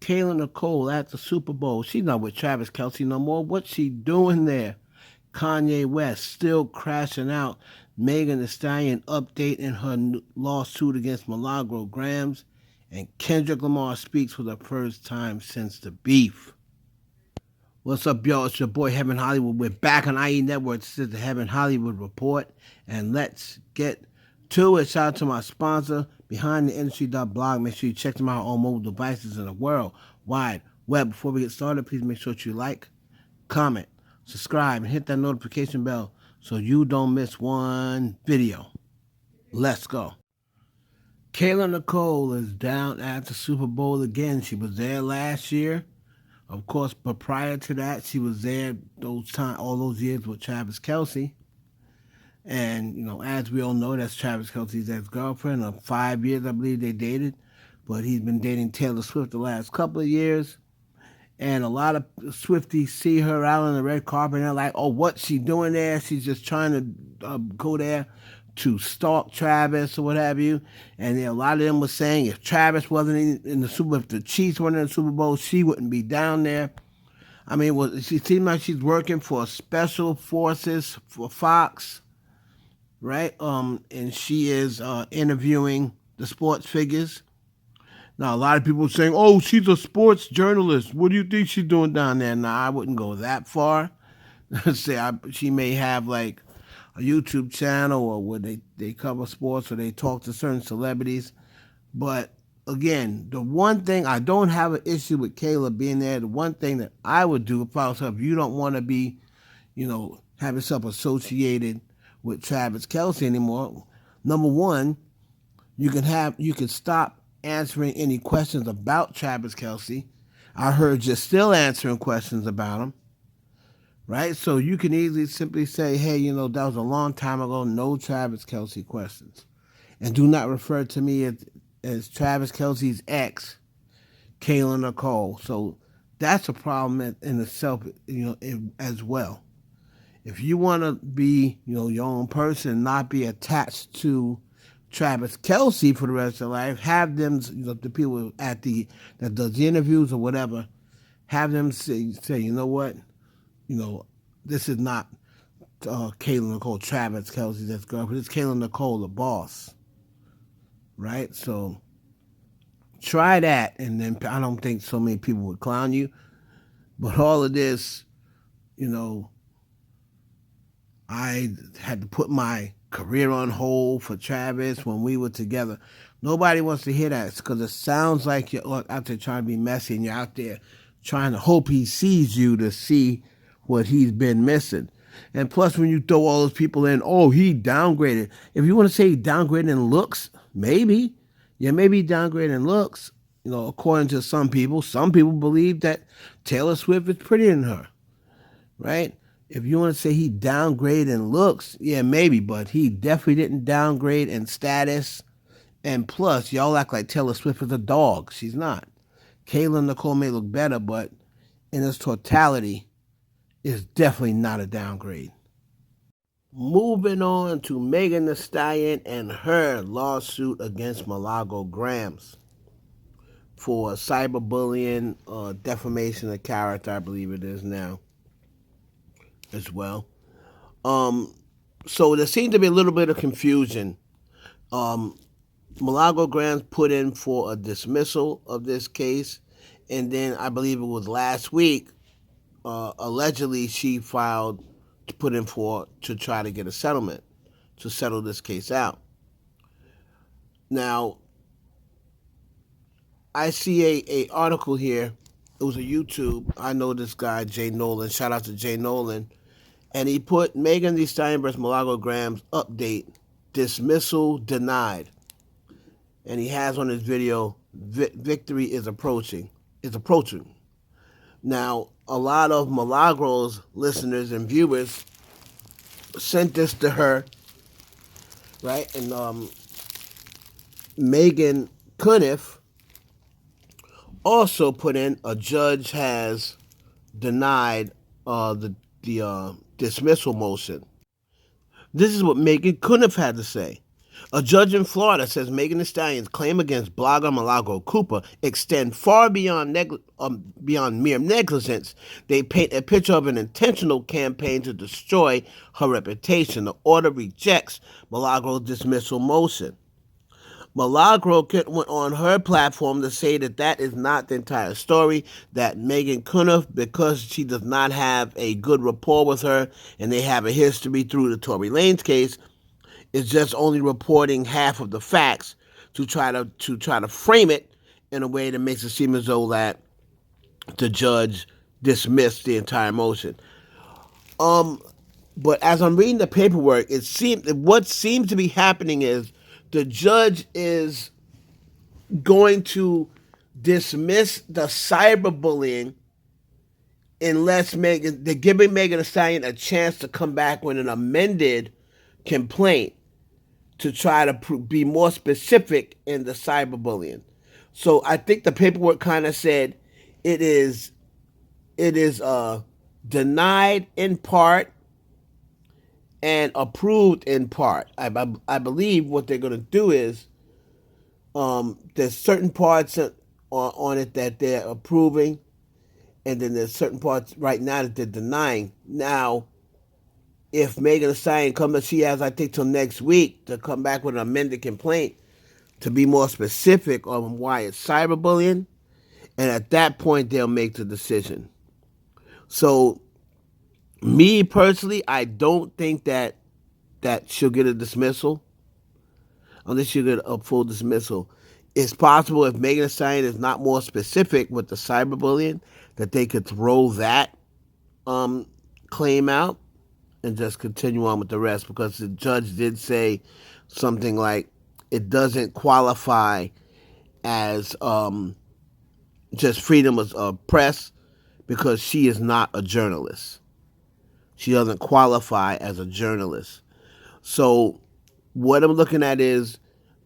Kayla Nicole at the Super Bowl. She's not with Travis Kelce no more. What's she doing there? Kanye West still crashing out. Megan Thee Stallion update in her lawsuit against Milagro Grams. And Kendrick Lamar speaks for the first time since the beef. What's up, y'all? It's your boy Heaven Hollywood. We're back on IE Network. This is the Heaven Hollywood Report. And let's get to it. Shout out to my sponsor, BehindTheIndustry.blog. Make sure you check them out on mobile devices in the world wide web. Before we get started, please make sure that you like, comment, subscribe, and hit that notification bell so you don't miss one video. Let's go. Kayla Nicole is down at the Super Bowl again. She was there last year, of course, but prior to that, she was there all those years with Travis Kelce. And, you know, as we all know, that's Travis Kelce's ex-girlfriend. Of 5 years, I believe they dated. But he's been dating Taylor Swift the last couple of years. And a lot of Swifties see her out on the red carpet and they're like, oh, what's she doing there? She's just trying to go there to stalk Travis or what have you. And a lot of them were saying if Travis wasn't in the Super Bowl, if the Chiefs weren't in the Super Bowl, she wouldn't be down there. I mean, she seems like she's working for Special Forces for Fox, right? And she is interviewing the sports figures. Now, a lot of people are saying, oh, she's a sports journalist. What do you think she's doing down there? Now, I wouldn't go that far. She may have like a YouTube channel or where they cover sports or they talk to certain celebrities. But again, the one thing, I don't have an issue with Kayla being there. The one thing that I would do if I was her, if you don't want to be, have yourself associated with Travis Kelce anymore, number one, you can stop answering any questions about Travis Kelce. I heard you're still answering questions about him, right? So you can easily simply say, hey, that was a long time ago, no Travis Kelce questions. And do not refer to me as Travis Kelce's ex, Kayla Nicole. So that's a problem in itself, as well. If you want to be, your own person, not be attached to Travis Kelce for the rest of their life, have them, the people that does the interviews or whatever, have them say, you know what, this is not Kayla Nicole, Travis Kelce's ex-girlfriend. It's Kayla Nicole, the boss, right? So try that, and then I don't think so many people would clown you. But all of this, I had to put my career on hold for Travis when we were together. Nobody wants to hear that because it sounds like you're out there trying to be messy and you're out there trying to hope he sees you to see what he's been missing. And plus, when you throw all those people in, oh, he downgraded. If you want to say he downgraded in looks, maybe. Yeah, maybe he downgraded in looks. According to some people believe that Taylor Swift is prettier than her, right? If you want to say he downgraded in looks, yeah, maybe, but he definitely didn't downgrade in status. And plus, y'all act like Taylor Swift is a dog. She's not. Kayla Nicole may look better, but in its totality, it's definitely not a downgrade. Moving on to Megan Thee Stallion and her lawsuit against Milagro Grams for cyberbullying, defamation of character, I believe it is now, as well. So there seemed to be a little bit of confusion. Milagro Grams put in for a dismissal of this case, and then I believe it was last week, allegedly she filed to put in to try to get a settlement, to settle this case out. Now, I see a article here. It was a YouTube. I know this guy, Jay Nolan. Shout out to Jay Nolan. And he put Megan Thee Stallion versus Milagro Grams update, dismissal denied. And he has on his video, victory is approaching. It's approaching. Now, a lot of Milagro's listeners and viewers sent this to her, right? And Megan Cuniff also put in, a judge has denied the dismissal motion. This is what Megan Cuniff had to say. A judge in Florida says Megan Thee Stallion's claim against blogger Milagro Cooper extend far beyond mere negligence. They paint a picture of an intentional campaign to destroy her reputation. The order rejects Milagro's dismissal motion. Milagro went on her platform to say that that is not the entire story, that Megan couldn't have because she does not have a good rapport with her and they have a history through the Tory Lanez case. It's just only reporting half of the facts to try to frame it in a way that makes it seem as though that the judge dismissed the entire motion. Um, but as I'm reading the paperwork, what seems to be happening is the judge is going to dismiss the cyberbullying unless they're giving Megan Thee Stallion a chance to come back with an amended complaint to try to be more specific in the cyberbullying. So I think the paperwork kind of said it is denied in part and approved in part. I believe what they're going to do is there's certain parts on it that they're approving, and then there's certain parts right now that they're denying. Now, if Megan Thee Stallion comes, she has, I think, till next week to come back with an amended complaint to be more specific on why it's cyberbullying, and at that point, they'll make the decision. So, me personally, I don't think that she'll get a dismissal unless you get a full dismissal. It's possible if Megan Thee Stallion is not more specific with the cyberbullying that they could throw that claim out and just continue on with the rest, because the judge did say something like it doesn't qualify as just freedom of press because she is not a journalist. She doesn't qualify as a journalist. So what I'm looking at is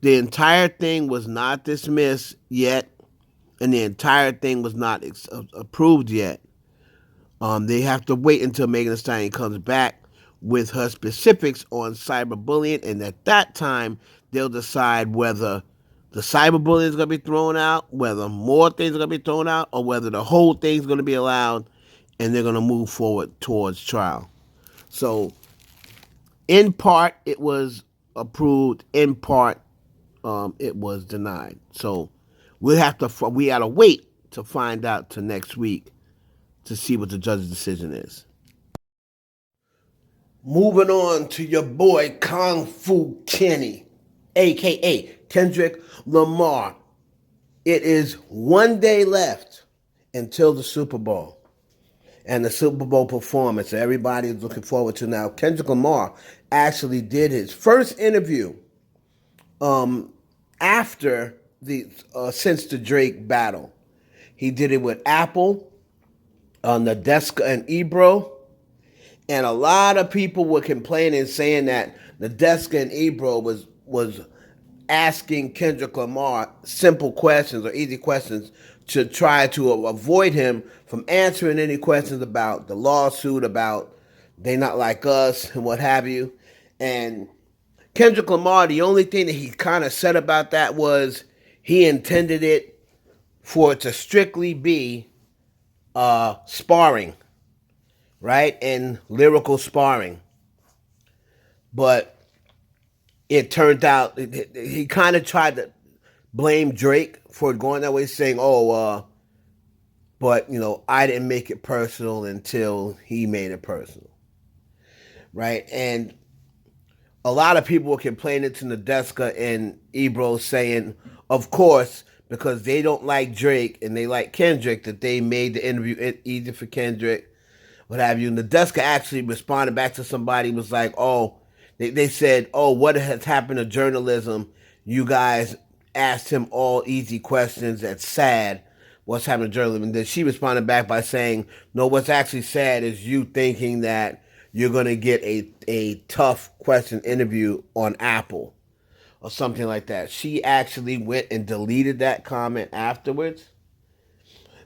the entire thing was not dismissed yet, and the entire thing was not approved yet. They have to wait until Megan Thee Stallion comes back with her specifics on cyberbullying, and at that time, they'll decide whether the cyberbullying is going to be thrown out, whether more things are going to be thrown out, or whether the whole thing is going to be allowed, and they're going to move forward towards trial. So, in part, it was approved. In part, it was denied. So, we gotta wait to find out till next week to see what the judge's decision is. Moving on to your boy Kung Fu Kenny, a.k.a. Kendrick Lamar. It is one day left until the Super Bowl and the Super Bowl performance everybody is looking forward to now. Kendrick Lamar actually did his first interview after since the Drake battle. He did it with Apple, Nadeska and Ebro, and a lot of people were complaining, saying that Nadeska and Ebro was asking Kendrick Lamar simple questions or easy questions to try to avoid him from answering any questions about the lawsuit, about they not like us and what have you. And Kendrick Lamar, the only thing that he kind of said about that was he intended it for it to strictly be sparring, right? And lyrical sparring. But it turned out he kind of tried to blame Drake for going that way, saying, but, I didn't make it personal until he made it personal, right? And a lot of people were complaining to Nadeska and Ebro, saying, of course, because they don't like Drake and they like Kendrick, that they made the interview easy for Kendrick, what have you. Nadeska actually responded back to somebody, was like, they said, what has happened to journalism? You guys asked him all easy questions. That's sad. What's happened to journalism? And then she responded back by saying, no, what's actually sad is you thinking that you're going to get a tough question interview on Apple or something like that. She actually went and deleted that comment afterwards.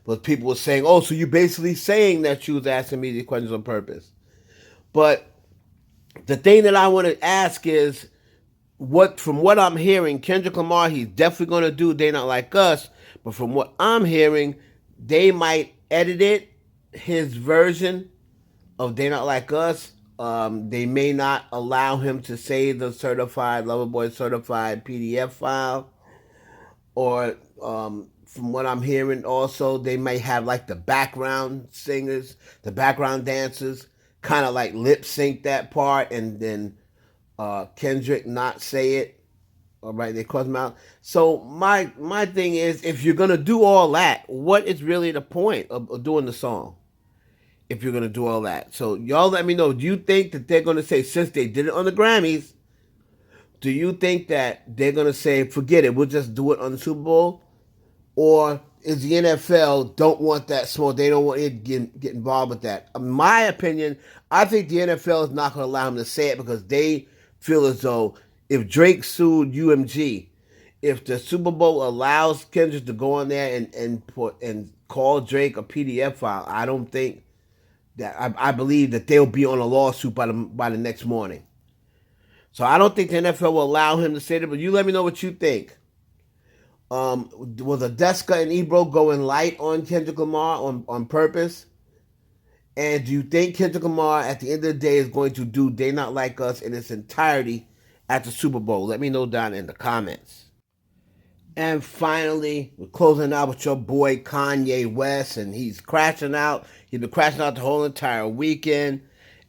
But people were saying, so you're basically saying that she was asking me these questions on purpose. But the thing that I want to ask is, from what I'm hearing, Kendrick Lamar, he's definitely gonna do They Not Like Us. But from what I'm hearing, they might edit it, his version of They Not Like Us. They may not allow him to say the certified Loverboy certified PDF file, or from what I'm hearing, also they may have like the background singers, the background dancers, kind of like lip sync that part, and then Kendrick not say it. All right, they cross them out. So my thing is, if you're gonna do all that, what is really the point of doing the song? If you're gonna do all that, so y'all let me know. Do you think that they're gonna say, since they did it on the Grammys, do you think that they're gonna say, forget it, we'll just do it on the Super Bowl? Or is the NFL don't want that smoke? They don't want it get involved with that. In my opinion, I think the NFL is not going to allow him to say it because they feel as though if Drake sued UMG, if the Super Bowl allows Kendrick to go on there and call Drake a PDF file, I don't think that I believe that they'll be on a lawsuit by the next morning. So I don't think the NFL will allow him to say that. But you let me know what you think. Was Adeska and Ebro going light on Kendrick Lamar on purpose? And do you think Kendrick Lamar at the end of the day is going to do They Not Like Us in its entirety at the Super Bowl? Let me know down in the comments. And finally, we're closing out with your boy Kanye West, and he's crashing out. He's been crashing out the whole entire weekend,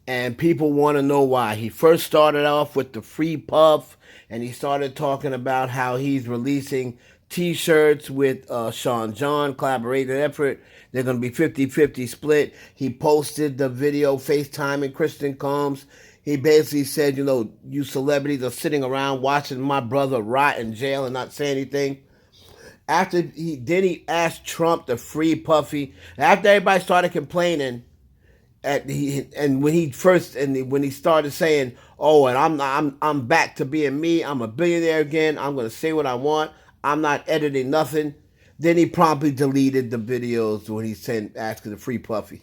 and people want to know why. He first started off with the free puff, and he started talking about how he's releasing T-shirts with Sean John, collaborative effort. They're going to be 50-50 split. He posted the video FaceTiming Kristen Combs. He basically said, you celebrities are sitting around watching my brother rot in jail and not say anything. Then he asked Trump to free Puffy. After everybody started complaining, when he started saying, "Oh, and I'm back to being me. I'm a billionaire again. I'm going to say what I want. I'm not editing nothing." Then he promptly deleted the videos when he asking to free Puffy.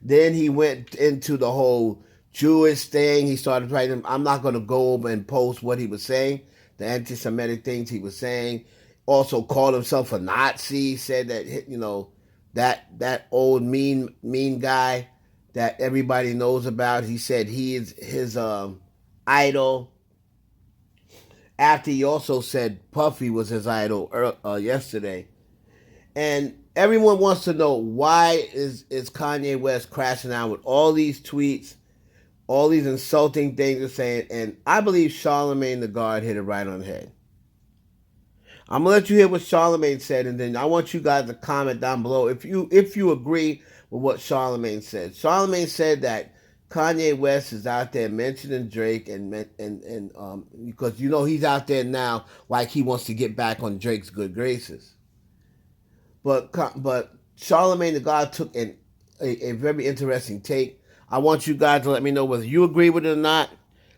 Then he went into the whole Jewish thing. He started writing. I'm not going to go over and post what he was saying, the anti-Semitic things he was saying. Also called himself a Nazi. Said that that old mean guy that everybody knows about. He said he is his idol. After he also said Puffy was his idol yesterday. And everyone wants to know, why is Kanye West crashing out with all these tweets, all these insulting things he's saying? And I believe Charlamagne the God hit it right on the head. I'm going to let you hear what Charlamagne said, and then I want you guys to comment down below if you agree with what Charlamagne said. Charlamagne said that Kanye West is out there mentioning Drake and because he's out there now like he wants to get back on Drake's good graces. But Charlamagne the God took a very interesting take. I want you guys to let me know whether you agree with it or not.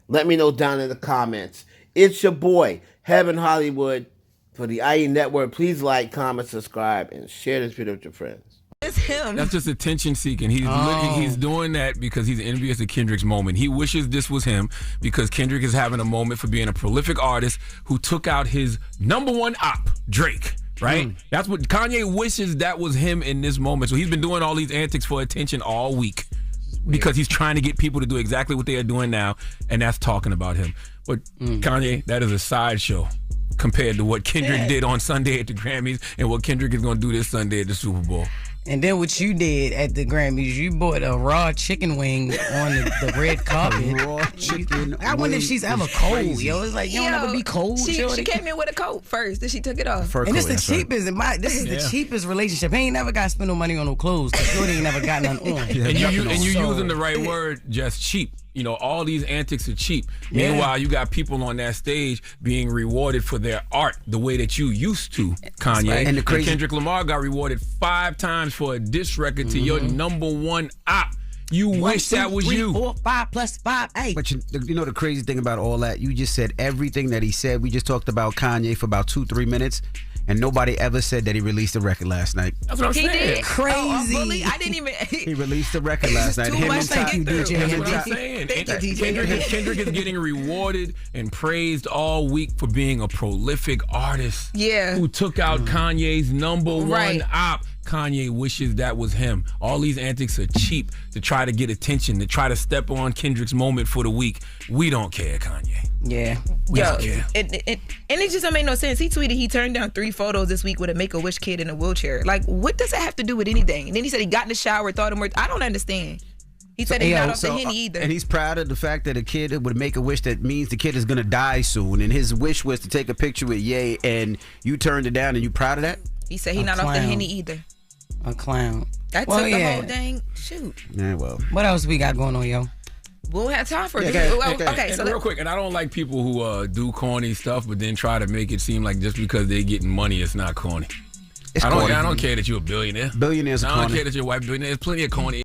Let me know down in the comments. It's your boy, Heaven Hollywood, for the IE Network. Please like, comment, subscribe, and share this video with your friends. It's him. That's just attention seeking. He's doing that because he's envious of Kendrick's moment. He wishes this was him because Kendrick is having a moment for being a prolific artist who took out his #1 op, Drake. Right? That's what Kanye wishes that was him in this moment. So he's been doing all these antics for attention all week because he's trying to get people to do exactly what they are doing now, and that's talking about him. But Kanye, that is a sideshow compared to what Kendrick did on Sunday at the Grammys and what Kendrick is going to do this Sunday at the Super Bowl. And then what you did at the Grammys, you bought a raw chicken wing on the red carpet. Raw chicken. I wonder if she's ever cold, crazy. yo. It's like, you don't ever be cold. She came in with a coat first, then she took it off. And this is the cheapest. This is the cheapest relationship. He ain't never got to spend no money on no clothes because Shorty ain't never got none on. And you using the right word, just cheap. All these antics are cheap. Yeah. Meanwhile, you got people on that stage being rewarded for their art the way that you used to, Kanye. Right. And Kendrick Lamar got rewarded 5 times for a diss record to your #1 op. You wish that was 3, you. 4, 5 plus 5, 8. But the crazy thing about all that, you just said everything that he said. We just talked about Kanye for about 2-3 minutes. and nobody ever said that he released a record last night. That's what I'm He saying. did. Crazy. Oh, bully. I didn't even. He released a record last night. Too Him much and to Ty- get through. DJ. That's him what and I'm Ty- saying. Thank you, DJ. Kendrick is getting rewarded and praised all week for being a prolific artist. Yeah. Who took out Kanye's number one Right. op. Kanye wishes that was him. All these antics are cheap to try to get attention, to try to step on Kendrick's moment for the week. We don't care, Kanye. Yeah. We Yo, don't care. and it just don't make no sense. He tweeted he turned down 3 photos this week with a Make-A-Wish kid in a wheelchair. Like, what does that have to do with anything? And then he said he got in the shower, thought him worth. I don't understand. He said he's not off the Henny either. And he's proud of the fact that a kid would make a wish that means the kid is going to die soon. And his wish was to take a picture with Ye, and you turned it down, and you proud of that? He said he's A not off the clown. Henny either. A clown. That Well, took the yeah. whole dang shoot. Yeah, well. What else we got going on, yo? We don't have time for it. Yeah, Okay, so real quick, and I don't like people who do corny stuff, but then try to make it seem like just because they're getting money, it's not corny. It's I don't corny. care that you're a billionaire. Billionaires are I don't corny. care that you're a white billionaire. There's plenty of corny